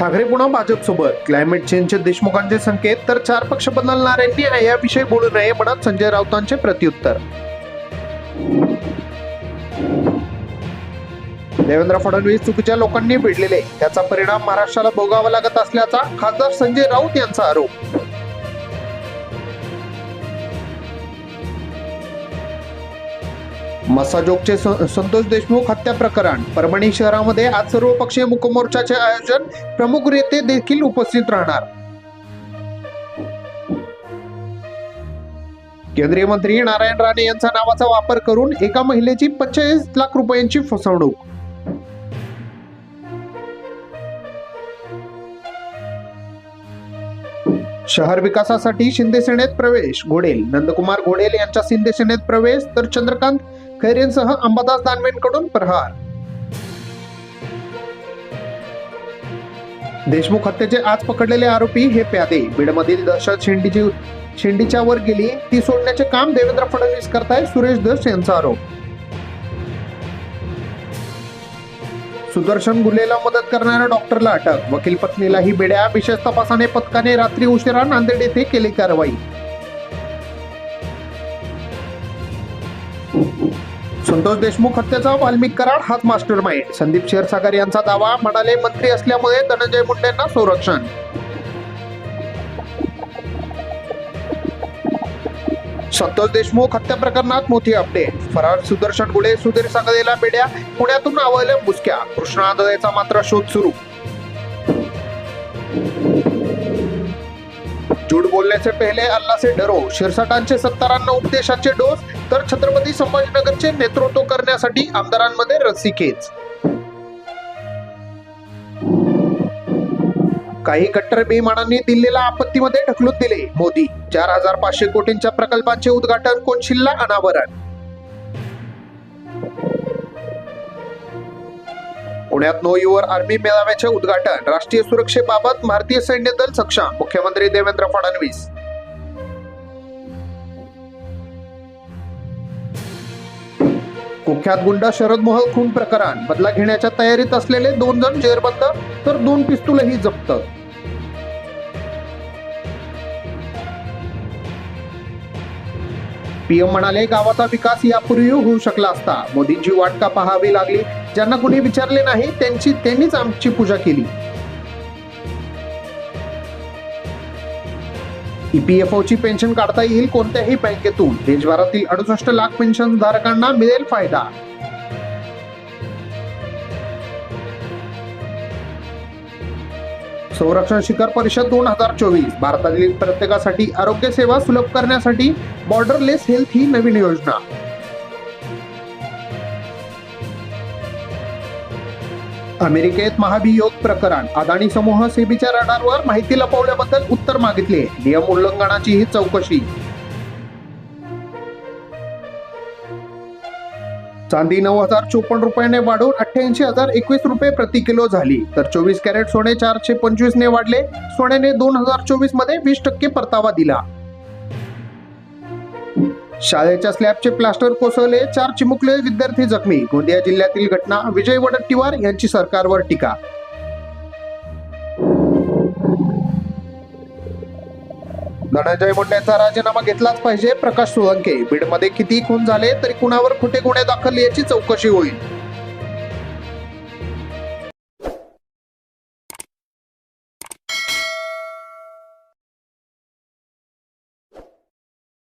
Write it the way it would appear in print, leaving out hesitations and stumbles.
ठाकरे पुन्हा भाजपसोबत, क्लायमेट चेंजचे देशमुखांचे संकेत, तर चार पक्ष बदलणाऱ्यांनी याविषयी बोलू नये म्हणत संजय राऊतांचे प्रत्युत्तर. देवेंद्र फडणवीस चुकीच्या लोकांनी भिडलेले, त्याचा परिणाम महाराष्ट्राला भोगावा लागत असल्याचा खासदार संजय राऊत यांचा आरोप. मस्साजोगचे संतोष देशमुख हत्या प्रकरण, परभणी शहरामध्ये आज सर्वपक्षीय मूकमोर्चाचे आयोजन, प्रमुख नेते देखील उपस्थित राहणार. केंद्रीय मंत्री नारायण राणे यांचा नावाचा वापर करून एका महिलेची 45 लाख रुपयांची फसवणूक. शहर विकासासाठी शिंदे सेनेत प्रवेश, घोडेल, नंदकुमार घोडेल यांचा शिंदे सेनेत प्रवेश, तर चंद्रकांत खैरेंसह अंबादास दानवेंकडून प्रहार. देशमुख हत्येचे आज पकडलेले आरोपी हे प्यादे, बीडमधील दहशत शेंडीच्या वर गेली ती सोडण्याचे काम देवेंद्र फडणवीस करतायत, सुरेश धस यांचा आरोप. सुदर्शन गुन्हेला मदत करणाऱ्या डॉक्टरला अटक, वकील पत्नीलाही बेड्या, विशेष तपासाने पथकाने रात्री उशिरा नांदेड येथे केली कारवाई. संतोष देशमुख हत्येचा वाल्मिक कराड हाच मास्टर माइंड, संदीप क्षीरसागर यांचा दावा, म्हणाले मंत्री असल्यामुळे धनंजय मुंडेंना संरक्षण. संतोष देशमुख हत्या प्रकरणात मोठी अपडेट, फरार सुदर्शन गुडे, सुधीर सागदेला बेड्या, पुण्यातून आवळल्या मुसक्या, कृष्णा आदळेचा मात्र शोध सुरू. झूठ बोलने से पहले अल्लाह से डरो, शिरसाटांचे 70 उपदेशाचे डोस, तर छत्रपती संभाजीनगरचे नेतृत्व करण्यासाठी आमदारांमध्ये रस्सीखेच. काही कट्टर बेईमानांनी दिल्लीला आपत्तीमध्ये ढकलून दिले, मोदी 4500 कोटींच्या प्रकल्पांचे उद्घाटन, कोनशिल्ला अनावरण. पुण्यात नो युअर आर्मी मेळाव्याचे उद्घाटन, राष्ट्रीय सुरक्षेबाबत भारतीय सैन्य दल सक्षम, मुख्यमंत्री देवेंद्र फडणवीस. कुख्यात गुंड शरद मोहल खून प्रकरण, बदला घेण्याच्या तयारीत असलेले 2 जण जेरबंद, तर 2 पिस्तूलही जप्त. पीएम म्हणाले, गावाचा विकास यापूर्वी होऊ शकला असता, मोदींची वाट का पाहावी लागली, ज्यांना कुणी विचारले नाही त्यांनीच आमची पूजा केली. ईपीएफओची पेन्शन काढता येईल कोणत्याही बँकेतून, देशभरातील 68 लाख पेन्शन धारकांना मिळेल फायदा. संरक्षण शिखर परिषद 2024, भारतातील प्रत्येकासाठी आरोग्य सेवा सुलभ करण्यासाठी बॉर्डरलेस हेल्थ ही नवीन योजना. अमेरिकेत महाभियोग प्रकरण, अदानी समूह सेबीच्या रडारवर माहिती लपवल्याबद्दल उत्तर मागितले, नियम उल्लंघनाची ही चौकशी. चांदी 9054 रुपयाने वाढून 88,021 रुपये प्रति किलो झाली, तर 24 कॅरेट सोने 425 ने वाढले, सोन्याने 2024 मध्ये 20% परतावा दिला. शाळेच्या स्लॅबचे प्लास्टर कोसळले, 4 चिमुकले विद्यार्थी जखमी, गोंदिया जिल्ह्यातील घटना, विजय वडेट्टीवार यांची सरकारवर टीका. धनंजय मुंडेंचा राजीनामा घेतलाच पाहिजे, प्रकाश सोळंके, बीडमध्ये किती खून झाले तरी कुणावर खोटे गुन्हे दाखल याची चौकशी होईल.